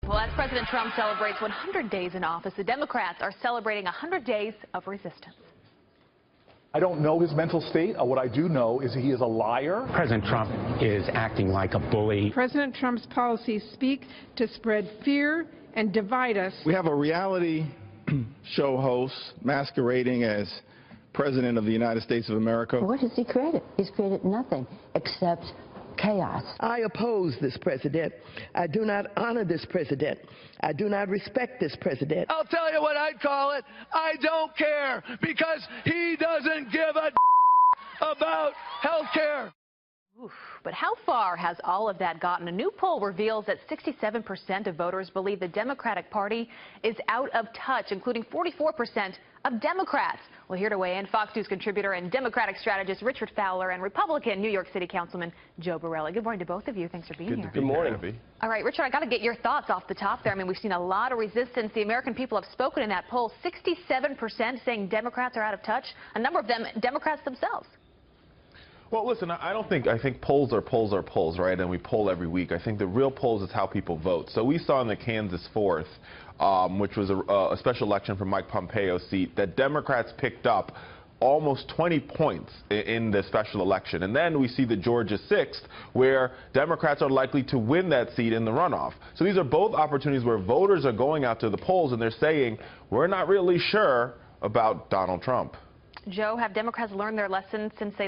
Well, as President Trump celebrates 100 days in office, the Democrats are celebrating 100 days of resistance. I don't know his mental state. What I do know is he is a liar. President Trump is acting like a bully. President Trump's policies speak to spread fear and divide us. We have a reality show host masquerading as President of the United States of America. What has he created? He's created nothing except chaos. I oppose this president. I do not honor this president. I do not respect this president. I'll tell you what I'd call it. I don't care, because he doesn't give a about health care. But how far has all of that gotten? A new poll reveals that 67% of voters believe the Democratic Party is out of touch, including 44% of Democrats. Well, here to weigh in, Fox News contributor and Democratic strategist Richard Fowler and Republican New York City Councilman Joe Borelli. Good morning to both of you. Thanks for being here. Good morning. All right, Richard, I got to get your thoughts off the top there. I mean, we've seen a lot of resistance. The American people have spoken in that poll. 67% saying Democrats are out of touch. A number of them Democrats themselves. Well, listen, I think polls are polls, right? And we poll every week. I think the real polls is how people vote. So we saw in the Kansas 4th, which was a special election for Mike Pompeo's seat, that Democrats picked up almost 20 points in the special election. And then we see the Georgia 6th, where Democrats are likely to win that seat in the runoff. So these are both opportunities where voters are going out to the polls and they're saying, we're not really sure about Donald Trump. Joe, have Democrats learned their lessons since they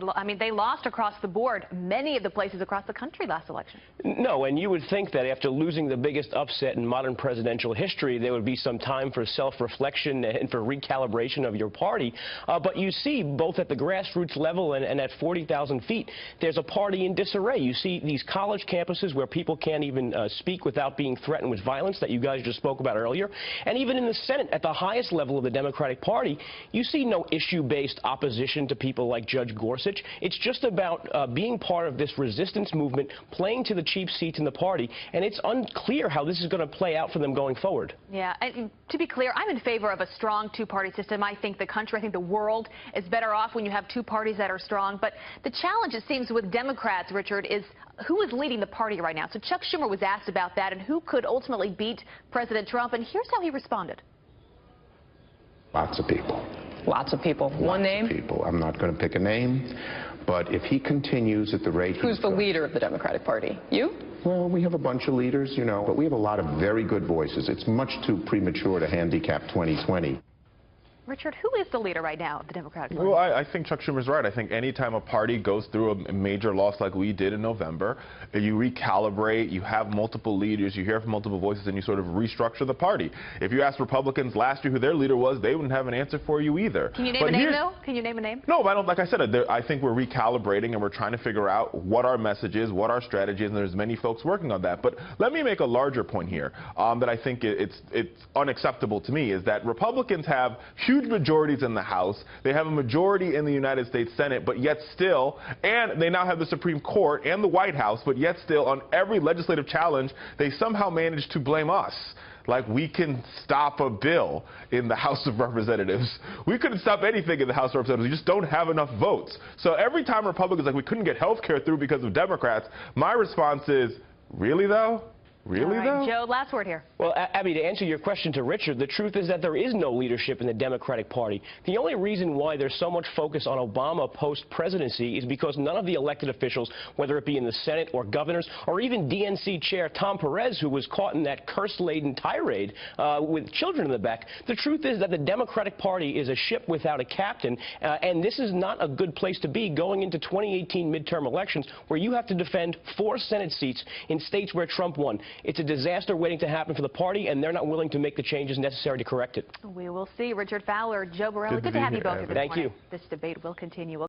lost across the board, many of the places across the country last election? No, and you would think that after losing the biggest upset in modern presidential history, there would be some time for self-reflection and for recalibration of your party. But you see, both at the grassroots level and at 40,000 feet, there's a party in disarray. You see these college campuses where people can't even speak without being threatened with violence that you guys just spoke about earlier. And even in the Senate, at the highest level of the Democratic Party, you see no issue-based opposition to people like Judge Gorsuch. It's just about being part of this resistance movement, playing to the cheap seats in the party, and it's unclear how this is going to play out for them going forward. Yeah, and to be clear, I'm in favor of a strong two-party system. I think the country, I think the world is better off when you have two parties that are strong. But the challenge, it seems, with Democrats, Richard, is who is leading the party right now. So Chuck Schumer was asked about that and who could ultimately beat President Trump, and here's how he responded. Lots of people. Lots of people. One name? Lots of people. I'm not going to pick a name, but if he continues at the rate Who's the leader of the Democratic Party? You? Well, we have a bunch of leaders, you know, but we have a lot of very good voices. It's much too premature to handicap 2020. Richard, who is the leader right now of the Democratic Party? Well, I think Chuck Schumer's right. I think any time a party goes through a major loss like we did in November, you recalibrate, you have multiple leaders, you hear from multiple voices, and you sort of restructure the party. If you asked Republicans last year who their leader was, they wouldn't have an answer for you either. Can you name a name, though? Can you name a name? No, but I don't. Like I said, I think we're recalibrating and we're trying to figure out what our message is, what our strategy is, and there's many folks working on that. But let me make a larger point here that I think it's unacceptable to me, is that Republicans have huge majorities in the House. They have a majority in the United States Senate, but yet still, and they now have the Supreme Court and the White House, but yet still on every legislative challenge, they somehow manage to blame us. Like we can stop a bill in the House of Representatives. We couldn't stop anything in the House of Representatives. We just don't have enough votes. So every time Republicans like we couldn't get health care through because of Democrats, my response is, really though? Really, though? Joe, last word here. Well, Abby, to answer your question to Richard, the truth is that there is no leadership in the Democratic Party. The only reason why there's so much focus on Obama post-presidency is because none of the elected officials, whether it be in the Senate or governors or even DNC Chair Tom Perez, who was caught in that curse-laden tirade with children in the back, the truth is that the Democratic Party is a ship without a captain, and this is not a good place to be going into 2018 midterm elections where you have to defend 4 Senate seats in states where Trump won. It's a disaster waiting to happen for the party, and they're not willing to make the changes necessary to correct it. We will see. Richard Fowler, Joe Borelli, good to have you both here this morning. Thank you. This debate will continue.